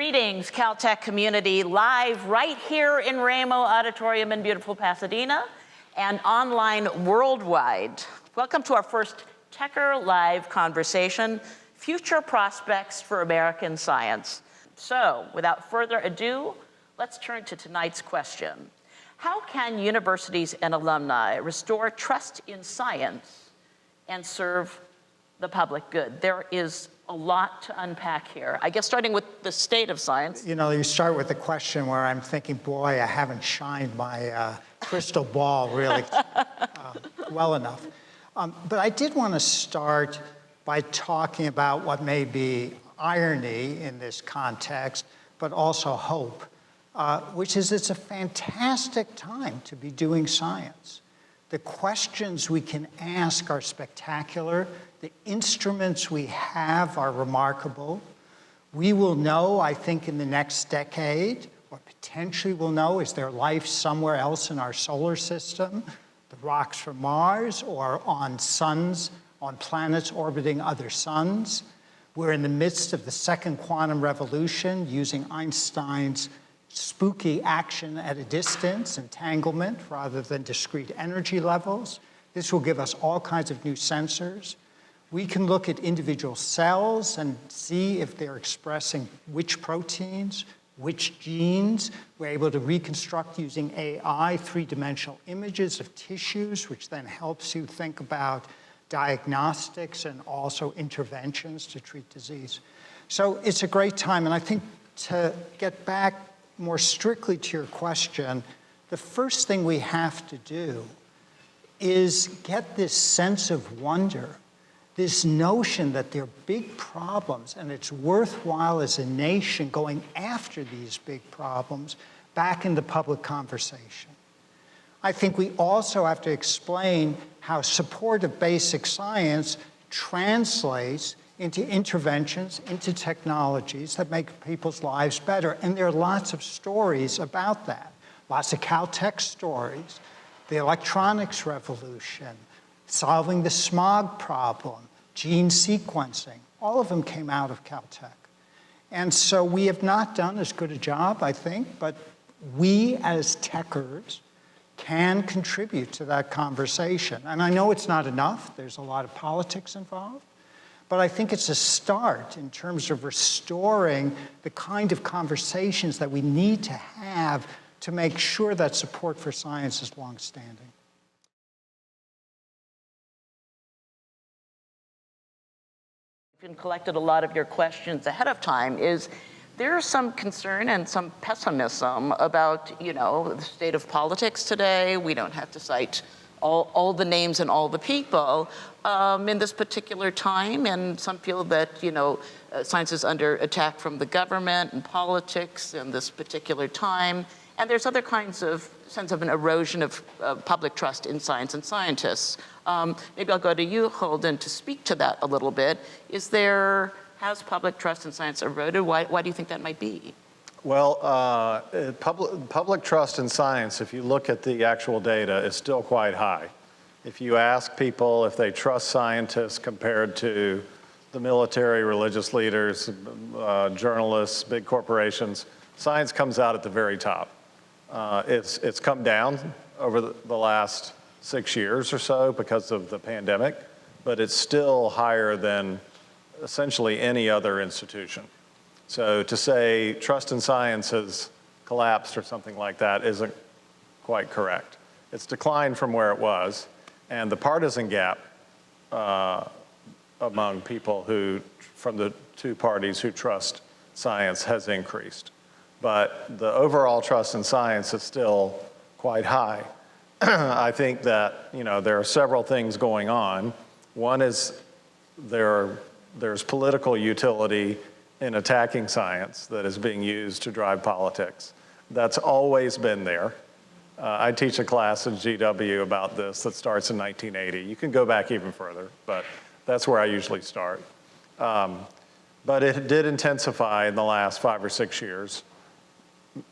Greetings, Caltech community, live right here in Ramo Auditorium in beautiful Pasadena and online worldwide. Welcome to our first Techer Live conversation, Future Prospects for American Science. So, without further ado, let's turn to tonight's question. How can universities and alumni restore trust in science and serve the public good? There is a lot to unpack here. I guess starting with the state of science. You know, you start with a question where I'm thinking, boy, I haven't shined my crystal ball really well enough. But I did want to start by talking about what may be irony in this context, but also hope, which is it's a fantastic time to be doing science. The questions we can ask are spectacular. The instruments we have are remarkable. We will know, I think, in the next decade, or potentially will know, is there life somewhere else in our solar system, the rocks from Mars, or on suns, on planets orbiting other suns. We're in the midst of the second quantum revolution using Einstein's spooky action at a distance, entanglement, rather than discrete energy levels. This will give us all kinds of new sensors. We can look at individual cells and see if they're expressing which proteins, which genes. We're able to reconstruct using AI three-dimensional images of tissues, which then helps you think about diagnostics and also interventions to treat disease. So it's a great time, and I think to get back more strictly to your question, the first thing we have to do is get this sense of wonder, this notion that there are big problems and it's worthwhile as a nation going after these big problems back in the public conversation. I think we also have to explain how support of basic science translates into interventions, into technologies that make people's lives better. And there are lots of stories about that. Lots of Caltech stories, the electronics revolution, solving the smog problem, gene sequencing. All of them came out of Caltech. And so we have not done as good a job, I think, but we as techers can contribute to that conversation. And I know it's not enough. There's a lot of politics involved. But I think it's a start in terms of restoring the kind of conversations that we need to have to make sure that support for science is longstanding. I've collected a lot of your questions ahead of time. Is there some concern and some pessimism about, you know, the state of politics today? We don't have to cite all the names and all the people in this particular time, and some feel that, you know, science is under attack from the government and politics in this particular time, and there's other kinds of sense of an erosion of public trust in science and scientists. Maybe I'll go to you, Holden, to speak to that a little bit. Has public trust in science eroded? Why do you think that might be? Well, public trust in science, if you look at the actual data, is still quite high. If you ask people if they trust scientists compared to the military, religious leaders, journalists, big corporations, science comes out at the very top. It's come down over the last 6 years or so because of the pandemic, but it's still higher than essentially any other institution. So to say trust in science has collapsed or something like that isn't quite correct. It's declined from where it was, and the partisan gap among people from the two parties who trust science has increased. But the overall trust in science is still quite high. I think that, you know, there are several things going on. One is there's political utility in attacking science that is being used to drive politics. That's always been there. I teach a class at GW about this that starts in 1980. You can go back even further, but that's where I usually start. But it did intensify in the last 5 or 6 years,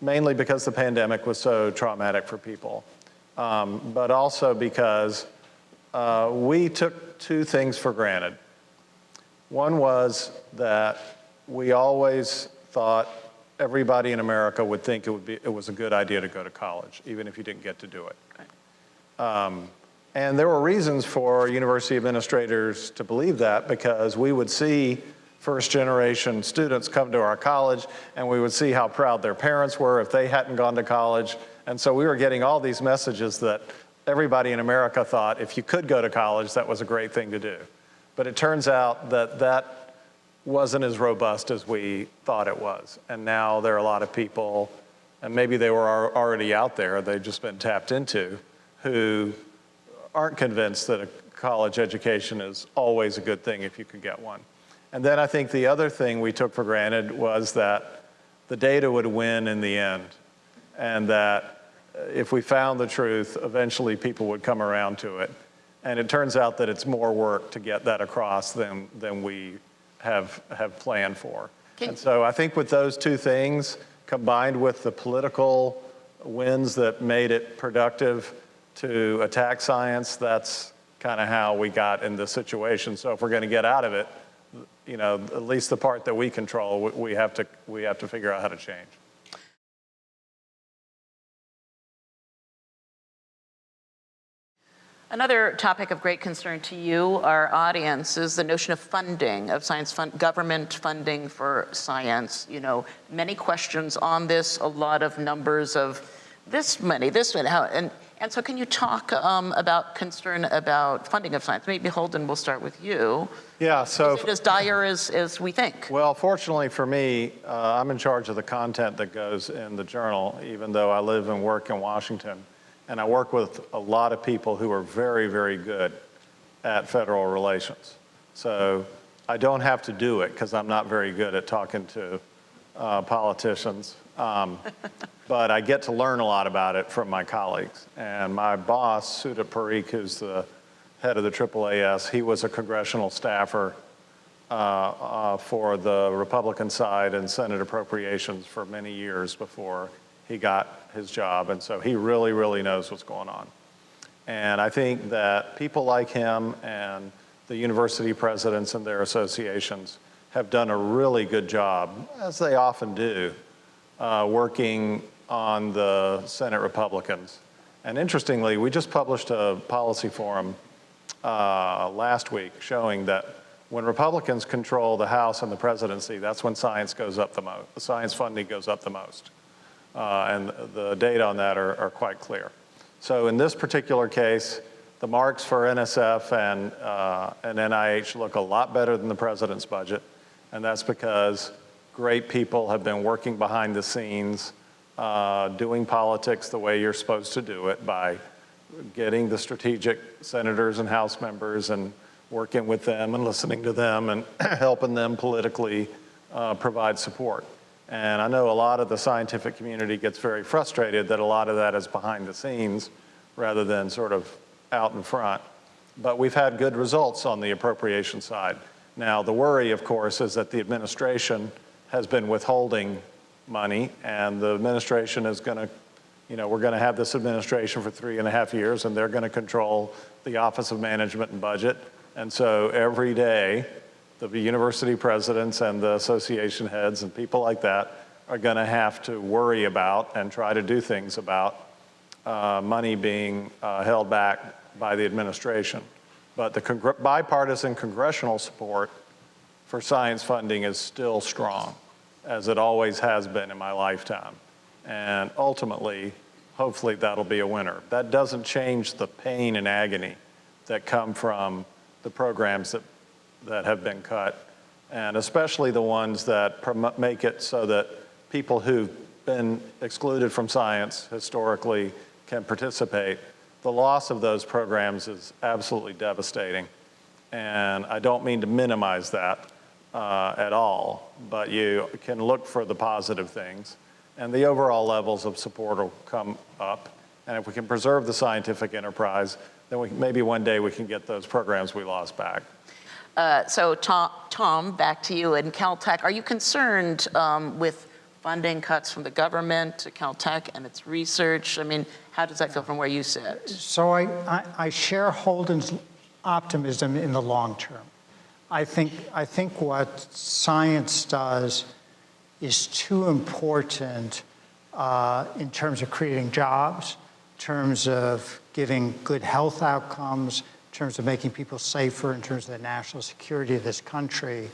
mainly because the pandemic was so traumatic for people, but also because we took two things for granted. One was that we always thought everybody in America would think it was a good idea to go to college, even if you didn't get to do it. And there were reasons for university administrators to believe that, because we would see first-generation students come to our college, and we would see how proud their parents were if they hadn't gone to college. And so we were getting all these messages that everybody in America thought if you could go to college, that was a great thing to do. But it turns out that that wasn't as robust as we thought it was. And now there are a lot of people, and maybe they were already out there, they've just been tapped into, who aren't convinced that a college education is always a good thing if you can get one. And then I think the other thing we took for granted was that the data would win in the end, and that if we found the truth, eventually people would come around to it. And it turns out that it's more work to get that across than we have planned for. And so I think with those two things, combined with the political winds that made it productive to attack science, that's kind of how we got in this situation. So if we're going to get out of it, you know, at least the part that we control, we have to figure out how to change. Another topic of great concern to you, our audience, is the notion of funding, of science government funding for science. You know, many questions on this, a lot of numbers of this money, how, and so can you talk about concern about funding of science? Maybe Holden, we'll start with you. Yeah, so. Is it as dire as we think? Well, fortunately for me, I'm in charge of the content that goes in the journal, even though I live and work in Washington. And I work with a lot of people who are very, very good at federal relations. So I don't have to do it because I'm not very good at talking to politicians. But I get to learn a lot about it from my colleagues. And my boss, Sudha Parikh, who's the head of the AAAS, he was a congressional staffer for the Republican side in Senate appropriations for many years before he got his job. And so he really, really knows what's going on. And I think that people like him and the university presidents and their associations have done a really good job, as they often do, working on the Senate Republicans. And interestingly, we just published a policy forum last week showing that when Republicans control the House and the presidency, that's when science goes up the most. The science funding goes up the most. And the data on that are quite clear. So in this particular case, the marks for NSF and NIH look a lot better than the president's budget. And that's because great people have been working behind the scenes, doing politics the way you're supposed to do it, by getting the strategic senators and House members and working with them and listening to them and helping them politically provide support. And I know a lot of the scientific community gets very frustrated that a lot of that is behind the scenes rather than sort of out in front. But we've had good results on the appropriation side. Now, the worry, of course, is that the administration has been withholding money, and the administration is going to, you know, we're going to have this administration for 3.5 years, and they're going to control the Office of Management and Budget. And so every day, the university presidents and the association heads and people like that are going to have to worry about and try to do things about money being held back by the administration. But the bipartisan congressional support for science funding is still strong, as it always has been in my lifetime. And ultimately, hopefully that'll be a winner. That doesn't change the pain and agony that come from the programs that have been cut, and especially the ones that make it so that people who've been excluded from science historically can participate. The loss of those programs is absolutely devastating, and I don't mean to minimize that at all, but you can look for the positive things, and the overall levels of support will come up, and if we can preserve the scientific enterprise, then maybe one day we can get those programs we lost back. So Tom, back to you. In Caltech, are you concerned with funding cuts from the government to Caltech and its research? I mean, how does that feel from where you sit? So I share Holden's optimism in the long term. I think what science does is too important in terms of creating jobs, in terms of giving good health outcomes, in terms of making people safer, in terms of the national security of this country,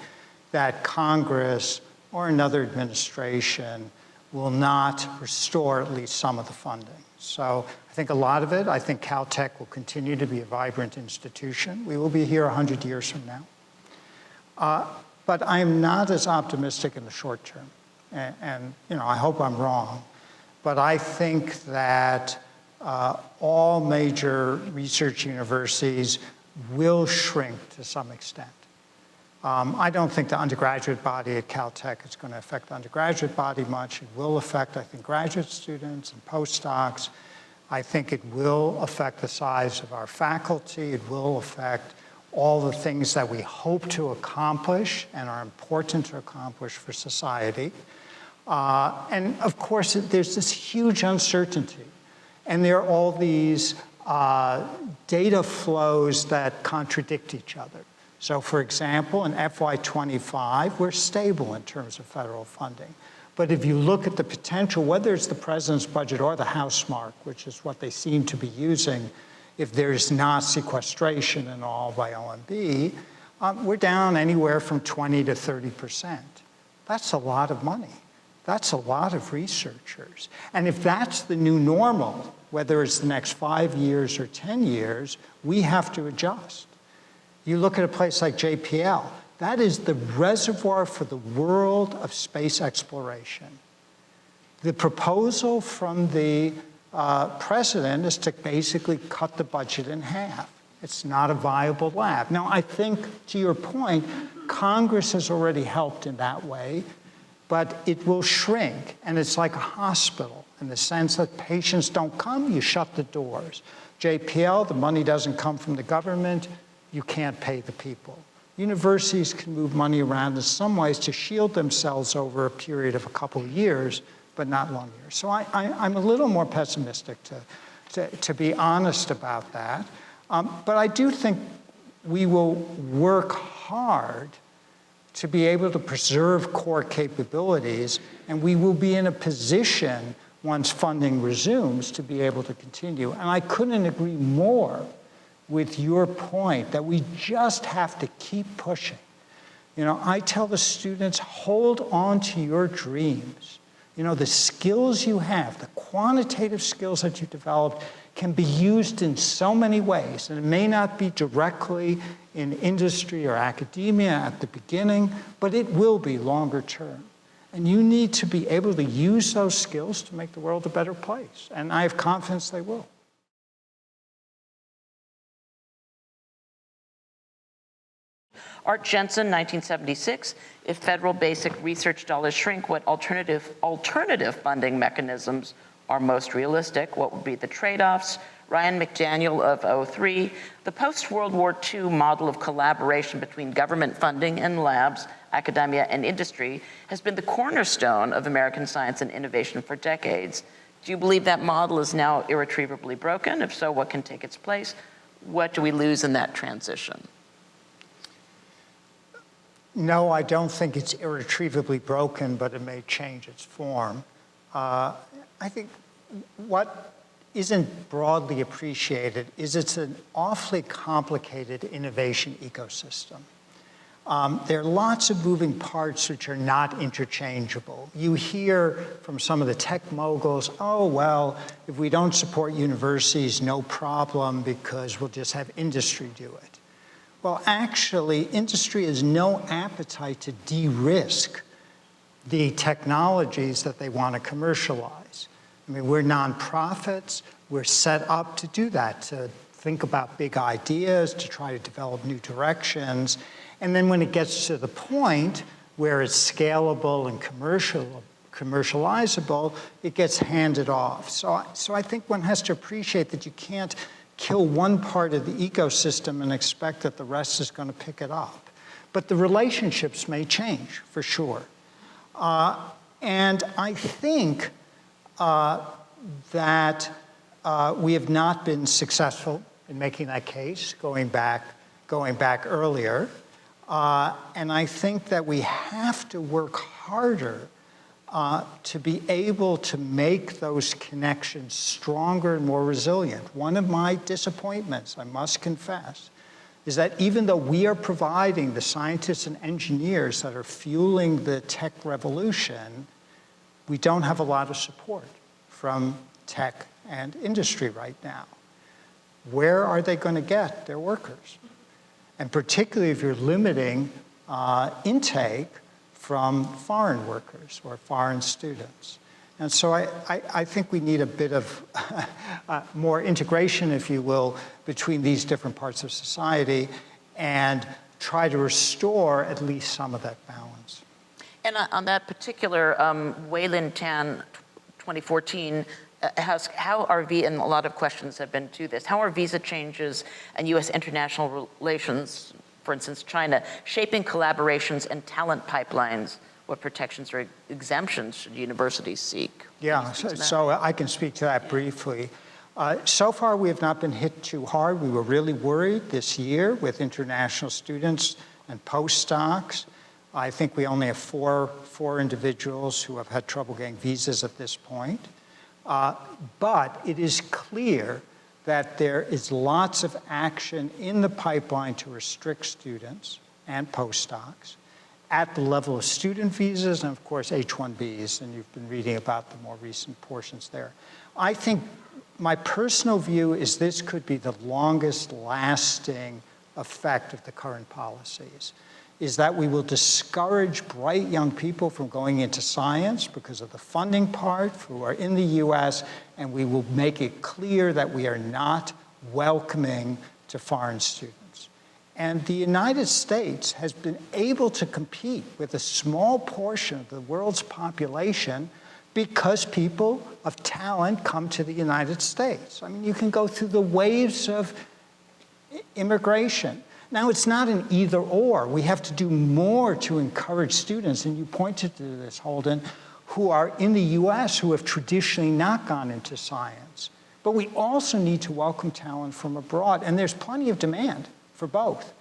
that Congress or another administration will not restore at least some of the funding. So I think a lot of it, I think Caltech will continue to be a vibrant institution. We will be here 100 years from now. But I am not as optimistic in the short term. And I hope I'm wrong. But I think that all major research universities will shrink to some extent. I don't think the undergraduate body at Caltech is going to affect the undergraduate body much. It will affect, I think, graduate students and postdocs. I think it will affect the size of our faculty. It will affect all the things that we hope to accomplish and are important to accomplish for society. And of course, there's this huge uncertainty. And there are all these data flows that contradict each other. So for example, in FY25, we're stable in terms of federal funding. But if you look at the potential, whether it's the president's budget or the House mark, which is what they seem to be using, if there's not sequestration and all by OMB, we're down anywhere from 20 to 30%. That's a lot of money. That's a lot of researchers. And if that's the new normal, whether it's the next 5 years or 10 years, we have to adjust. You look at a place like JPL, that is the reservoir for the world of space exploration. The proposal from the president is to basically cut the budget in half. It's not a viable lab. Now, I think, to your point, Congress has already helped in that way, but it will shrink, and it's like a hospital in the sense that patients don't come, you shut the doors. JPL, the money doesn't come from the government, you can't pay the people. Universities can move money around in some ways to shield themselves over a period of a couple of years, but not long years. So I'm a little more pessimistic, to be honest about that. But I do think we will work hard to be able to preserve core capabilities, and we will be in a position, once funding resumes, to be able to continue. And I couldn't agree more with your point that we just have to keep pushing. I tell the students, hold on to your dreams. The skills you have, the quantitative skills that you developed can be used in so many ways. And it may not be directly in industry or academia at the beginning, but it will be longer term. And you need to be able to use those skills to make the world a better place. And I have confidence they will. Art Jensen, 1976, if federal basic research dollars shrink, what alternative funding mechanisms are most realistic? What would be the trade-offs? Ryan McDaniel of 03, the post-World War II model of collaboration between government funding and labs, academia, and industry has been the cornerstone of American science and innovation for decades. Do you believe that model is now irretrievably broken? If so, what can take its place? What do we lose in that transition? No, I don't think it's irretrievably broken, but it may change its form. I think what isn't broadly appreciated is it's an awfully complicated innovation ecosystem. There are lots of moving parts which are not interchangeable. You hear from some of the tech moguls, oh, well, if we don't support universities, no problem, because we'll just have industry do it. Well, actually, industry has no appetite to de-risk the technologies that they want to commercialize. I mean, we're nonprofits. We're set up to do that, to think about big ideas, to try to develop new directions. And then when it gets to the point where it's scalable and commercializable, it gets handed off. So I think one has to appreciate that you can't kill one part of the ecosystem and expect that the rest is going to pick it up. But the relationships may change, for sure. And I think that we have not been successful in making that case, going back earlier. And I think that we have to work harder to be able to make those connections stronger and more resilient. One of my disappointments, I must confess, is that even though we are providing the scientists and engineers that are fueling the tech revolution, we don't have a lot of support from tech and industry right now. Where are they going to get their workers? And particularly if you're limiting intake from foreign workers or foreign students. And so I think we need a bit of more integration, if you will, between these different parts of society and try to restore at least some of that balance. And on that particular Wayland Tan 2014 asks, how are and a lot of questions have been to this, how are visa changes and U.S. international relations, for instance, China, shaping collaborations and talent pipelines? What protections or exemptions should universities seek? Yeah, so I can speak to that briefly. So far, we have not been hit too hard. We were really worried this year with international students and postdocs. I think we only have four individuals who have had trouble getting visas at this point. But it is clear that there is lots of action in the pipeline to restrict students and postdocs at the level of student visas and, of course, H-1Bs, and you've been reading about the more recent portions there. I think my personal view is this could be the longest lasting effect of the current policies, is that we will discourage bright young people from going into science because of the funding part who are in the US, and we will make it clear that we are not welcoming to foreign students. And the United States has been able to compete with a small portion of the world's population because people of talent come to the United States. I mean, you can go through the waves of immigration. Now, it's not an either or. We have to do more to encourage students, and you pointed to this, Holden, who are in the US who have traditionally not gone into science. But we also need to welcome talent from abroad, and there's plenty of demand for both.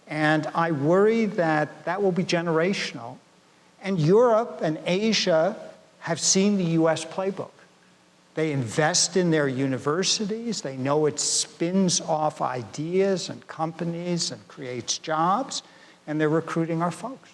And I worry that that will be generational. And Europe and Asia have seen the US playbook. They invest in their universities. They know it spins off ideas and companies and creates jobs, and they're recruiting our folks.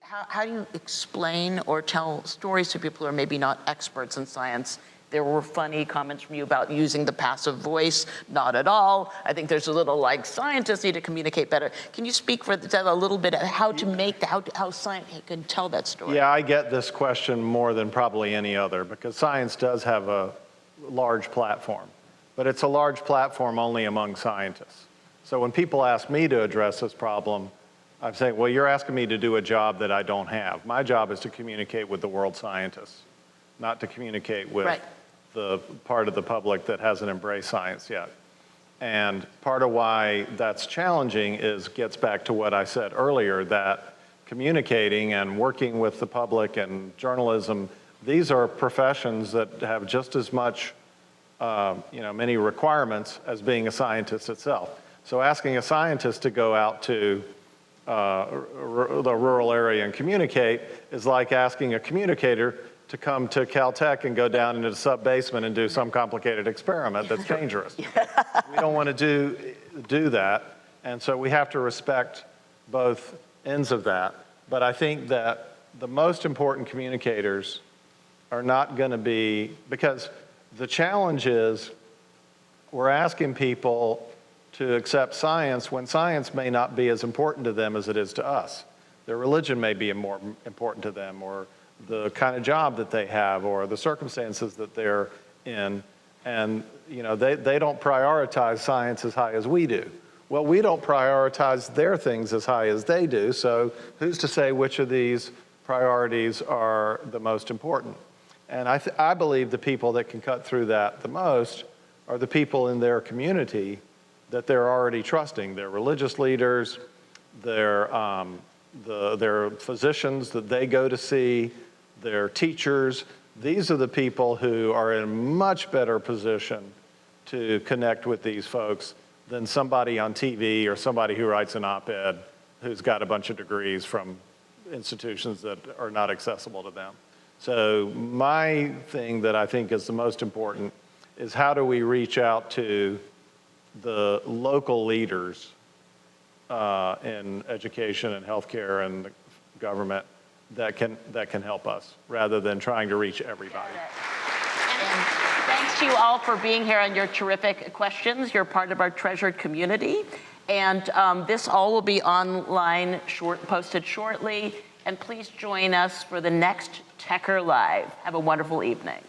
How do you explain or tell stories to people who are maybe not experts in science? There were funny comments from you about using the passive voice. Not at all. I think there's a little like scientists need to communicate better. Can you speak for that a little bit, how to make, how science can tell that story? Yeah, I get this question more than probably any other because science does have a large platform, but it's a large platform only among scientists. So when people ask me to address this problem, I'm saying, well, you're asking me to do a job that I don't have. My job is to communicate with the world scientists, not to communicate with the part of the public that hasn't embraced science yet. And part of why that's challenging gets back to what I said earlier, that communicating and working with the public and journalism, these are professions that have just as much, many requirements as being a scientist itself. So asking a scientist to go out to the rural area and communicate is like asking a communicator to come to Caltech and go down into the sub-basement and do some complicated experiment that's dangerous. We don't want to do that, and so we have to respect both ends of that. But I think that the most important communicators are not going to be, because the challenge is we're asking people to accept science when science may not be as important to them as it is to us. Their religion may be more important to them, or the kind of job that they have, or the circumstances that they're in. And they don't prioritize science as high as we do. Well, we don't prioritize their things as high as they do, so who's to say which of these priorities are the most important? And I believe the people that can cut through that the most are the people in their community that they're already trusting. Their religious leaders, their physicians that they go to see, their teachers. These are the people who are in a much better position to connect with these folks than somebody on TV or somebody who writes an op-ed who's got a bunch of degrees from institutions that are not accessible to them. So my thing that I think is the most important is how do we reach out to the local leaders in education and healthcare and the government that can help us, rather than trying to reach everybody. And thanks to you all for being here and your terrific questions. You're part of our treasured community. And this all will be online, posted shortly. And please join us for the next Techer Live. Have a wonderful evening.